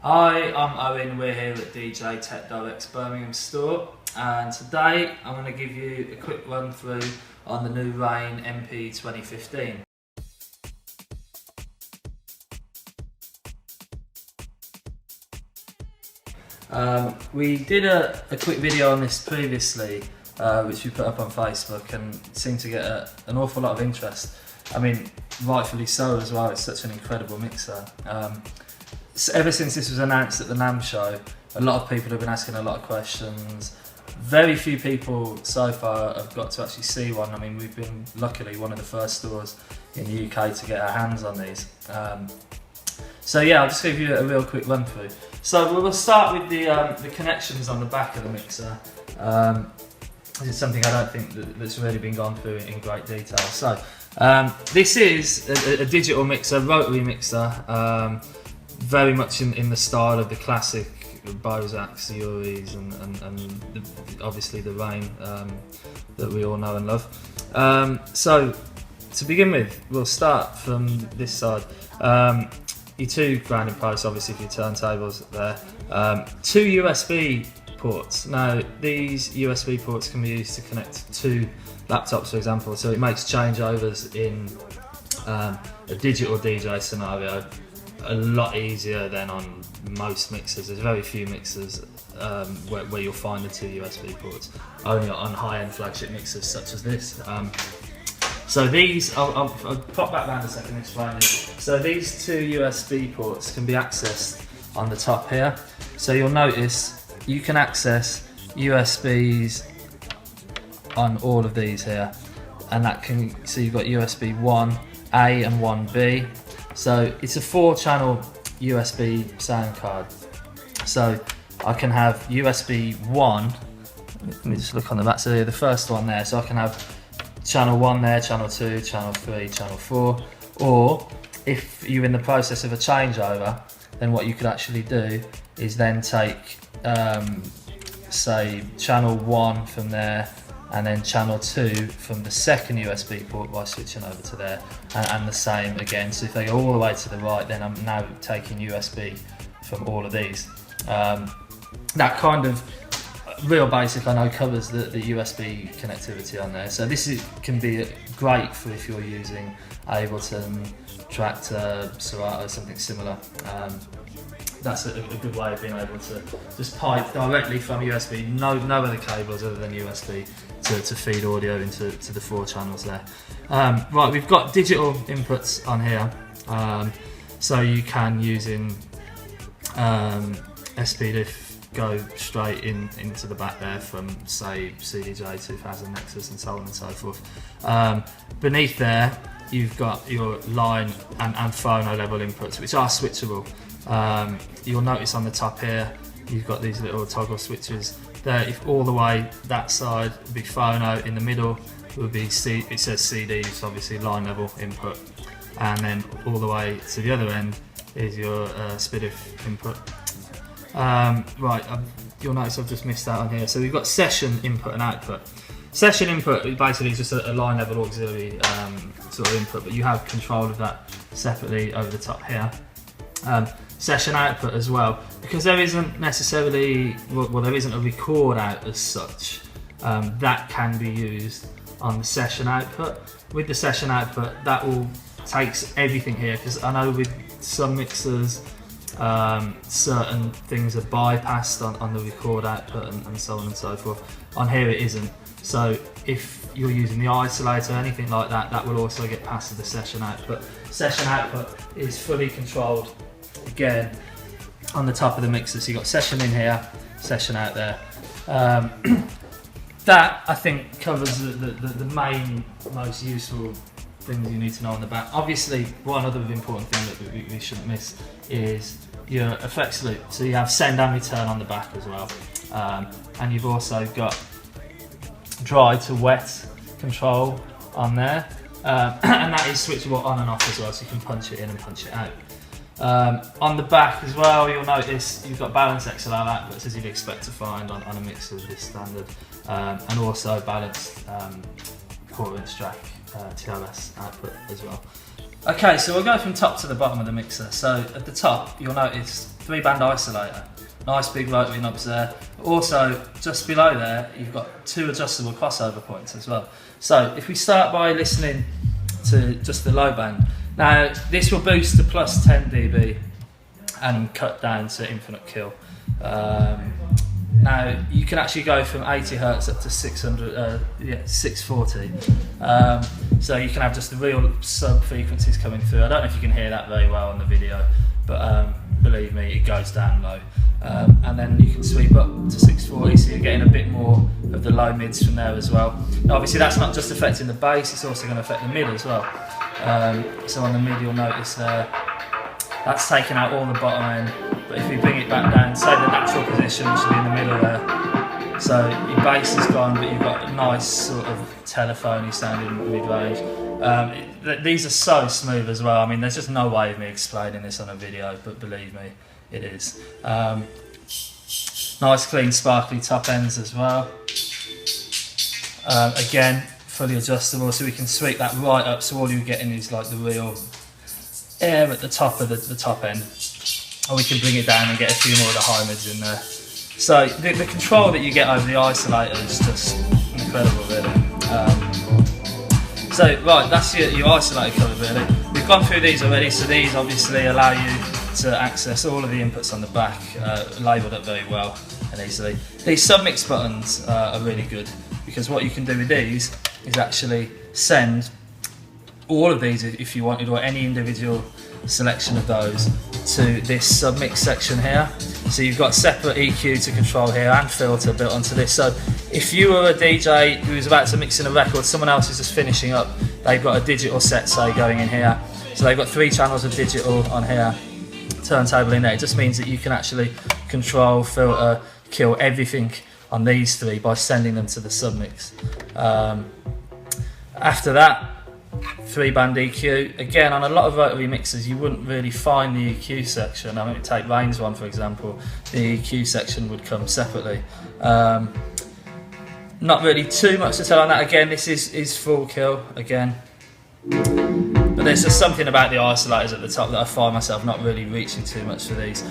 Hi, I'm Owen, we're here at DJ Tech Direct's Birmingham store, and today I'm going to give you a quick run through on the new Rane MP2015. We did a quick video on this previously, which we put up on Facebook, and it seemed to get an awful lot of interest. I mean, rightfully so as well, it's such an incredible mixer. So ever since this was announced at the NAMM show, a lot of people have been asking a lot of questions. Very few people so far have got to actually see one. I mean, we've been luckily one of the first stores in the UK to get our hands on these. So yeah, I'll just give you a real quick run through. So we'll start with the connections on the back of the mixer. This is something I don't think that's really been gone through in great detail. So this is a digital mixer, rotary mixer, very much in the style of the classic Bozaks, Uris, and obviously the Rane that we all know and love. So to begin with, we'll start from this side. Your two grounding posts, obviously for your turntables there. Two USB ports. Now these USB ports can be used to connect to laptops, for example, so it makes changeovers in a digital DJ scenario a lot easier than on most mixers. There's very few mixers where you'll find the two USB ports, only on high-end flagship mixers such as this. So these, I'll pop back round a second and explain this. So these two USB ports can be accessed on the top here. So you'll notice you can access USBs on all of these here, and that can, so you've got USB 1A and 1B. So it's a 4-channel USB sound card. So I can have USB 1, let me just look on the back, so the first one there, so I can have channel 1 there, channel 2, channel 3, channel 4, or if you're in the process of a changeover, then what you could actually do is then take, say, channel 1 from there, and then channel 2 from the second USB port by switching over to there, and the same again. So if they go all the way to the right, then I'm now taking USB from all of these. That kind of real basic, I know, covers the USB connectivity on there. So this can be great for if you're using Ableton, Tractor, Serato, something similar. That's a good way of being able to just pipe directly from USB, no other cables other than USB to feed audio into the 4 channels there. Right, we've got digital inputs on here, so you can, using SPDIF, go straight into the back there from, say, CDJ 2000 Nexus and so on and so forth. Beneath there, you've got your line and phono level inputs, which are switchable. You'll notice on the top here, you've got these little toggle switches there. If all the way that side would be phono, in the middle would be it says CD, so obviously line level input, and then all the way to the other end is your SPDIF input. Right, you'll notice I've just missed out on here. So we've got session input and output. Session input basically is just a line level auxiliary sort of input, but you have control of that separately over the top here. Session output as well, because there isn't necessarily, well, there isn't a record out as such, that can be used on the session output. With the session output, that all takes everything here, because I know with some mixers, certain things are bypassed on the record output and so on and so forth. On here it isn't. So if you're using the isolator or anything like that, that will also get passed to the session output. Session output is fully controlled, again, on the top of the mixer. So you've got session in here, session out there. That, I think, covers the main, most useful things you need to know on the back. Obviously, one other important thing that we shouldn't miss is your effects loop. So you have send and return on the back as well. And you've also got dry to wet control on there. And that is switchable on and off as well, so you can punch it in and punch it out. On the back as well, you'll notice you've got balance XLR outputs, as you'd expect to find on a mixer of this standard, and also balanced quarter-inch jack TLS output as well. Okay, so we'll go from top to the bottom of the mixer. So at the top, you'll notice 3-band isolator. Nice big rotary knobs there. Also, just below there, you've got 2 adjustable crossover points as well. So if we start by listening to just the low band, now this will boost to plus 10 dB and cut down to infinite kill. Now you can actually go from 80 Hz up to 640. So you can have just the real sub frequencies coming through. I don't know if you can hear that very well on the video, but believe me, it goes down low. And then you can sweep up to 640, so you're getting a bit more of the low mids from there as well. Now obviously that's not just affecting the bass, it's also going to affect the mid as well. So on the mid you'll notice there, that's taking out all the bottom end, but if we bring it back down, say the natural position, which will be in the middle there, so your bass is gone, but you've got a nice sort of telephony sounding mid-range. These are so smooth as well. I mean, there's just no way of me explaining this on a video, but believe me, it is. Nice clean sparkly top ends as well. Again, fully adjustable, so we can sweep that right up, so all you're getting is like the real air at the top of the top end, or we can bring it down and get a few more of the high mids in there. So the control that you get over the isolator is just incredible, really. So right, that's your isolator cover really. We've gone through these already, so these obviously allow you to access all of the inputs on the back, labelled up very well and easily. These submix buttons are really good, because what you can do with these is actually send all of these, if you wanted, or any individual selection of those, to this submix section here. So you've got separate EQ to control here and filter built onto this. So if you were a DJ who's about to mix in a record, someone else is just finishing up, they've got a digital set, say, going in here. So they've got 3 channels of digital on here, turntable in there. It just means that you can actually control, filter, kill everything on these 3 by sending them to the submix. After that, 3-band EQ. Again, on a lot of rotary mixers you wouldn't really find the EQ section. I mean, take Rane's one for example, the EQ section would come separately. Not really too much to tell on that. Again, this is full kill again, but there's just something about the isolators at the top that I find myself not really reaching too much for these.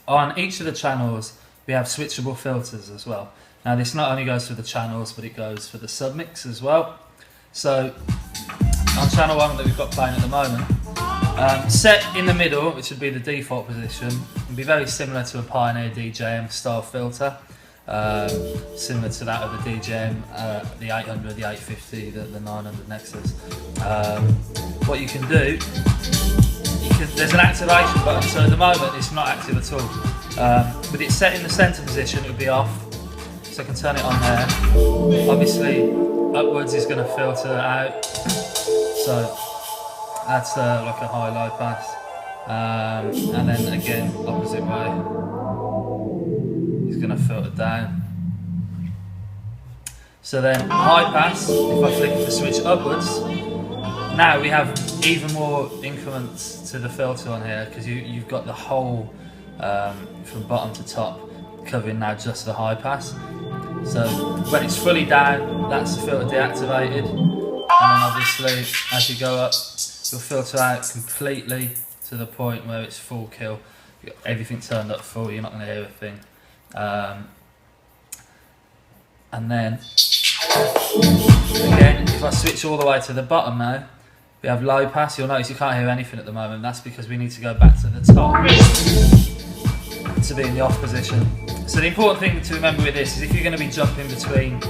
On each of the channels we have switchable filters as well. Now this not only goes for the channels, but it goes for the submix as well. So on channel 1 that we've got playing at the moment, set in the middle, which would be the default position, would be very similar to a Pioneer DJM style filter, similar to that of the DJM, the 800, the 850, the 900 Nexus. What you can do, there's an activation button, so at the moment it's not active at all. With it set in the centre position, it would be off, so I can turn it on there. Obviously upwards is going to filter out, so that's like a high-low pass, and then again opposite way, it's going to filter down. So then high pass, if I flick the switch upwards, now we have even more increments to the filter on here, because you've got the whole from bottom to top covering now just the high pass. So when it's fully down, that's the filter deactivated, and then obviously as you go up, you'll filter out completely to the point where it's full kill. You've got everything turned up full, you're not going to hear a thing. And then again, if I switch all the way to the bottom now, we have low pass. You'll notice you can't hear anything at the moment. That's because we need to go back to the top to be in the off position. So the important thing to remember with this is, if you're going to be jumping between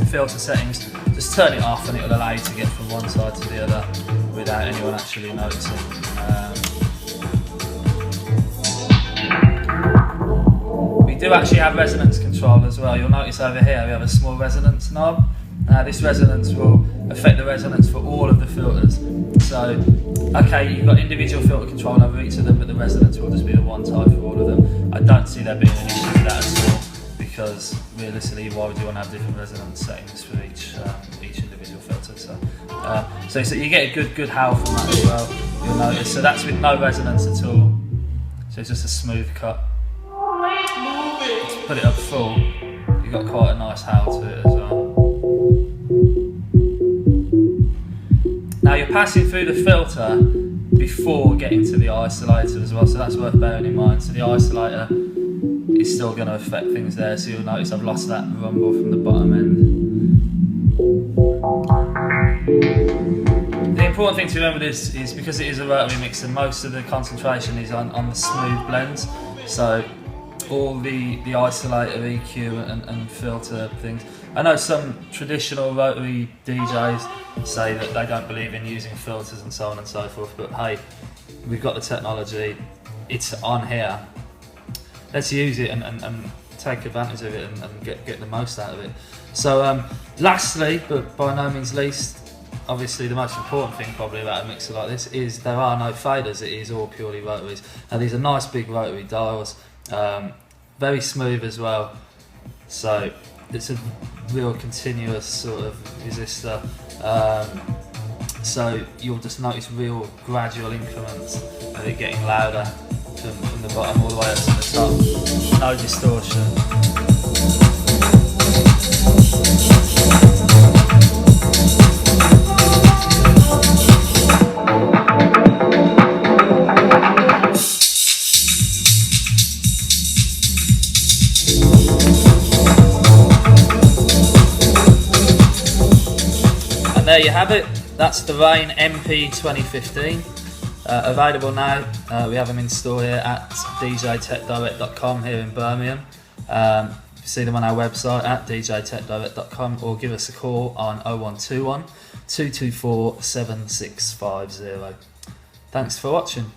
filter settings, just turn it off and it will allow you to get from one side to the other without anyone actually noticing. We do actually have resonance control as well. You'll notice over here we have a small resonance knob. Now this resonance will affect the resonance for all of the filters. So, okay, you've got individual filter control over each of them, but the resonance will just be the one type for all of them. I don't see there being an issue with that at all, because realistically, why would you want to have different resonance settings for each individual filter? So you get a good howl from that as well. You'll notice. So that's with no resonance at all. So it's just a smooth cut. To put it up full, you've got quite a nice howl to it as well. Now you're passing through the filter before getting to the isolator as well, so that's worth bearing in mind. So the isolator is still going to affect things there, so you'll notice I've lost that rumble from the bottom end. The important thing to remember is because it is a rotary mixer, most of the concentration is on the smooth blends. So all the isolator, EQ and filter things. I know some traditional rotary DJs say that they don't believe in using filters and so on and so forth, but hey, we've got the technology, it's on here. Let's use it and take advantage of it and get the most out of it. So lastly, but by no means least, obviously the most important thing probably about a mixer like this is there are no faders, it is all purely rotaries. Now these are nice big rotary dials, very smooth as well, so it's a real continuous sort of resistor, so you'll just notice real gradual increments of it getting louder from the bottom all the way up to the top, no distortion. There you have it, that's the Rane MP2015, available now. We have them in store here at djtechdirect.com here in Birmingham. See them on our website at djtechdirect.com or give us a call on 0121 224 7650. Thanks for watching.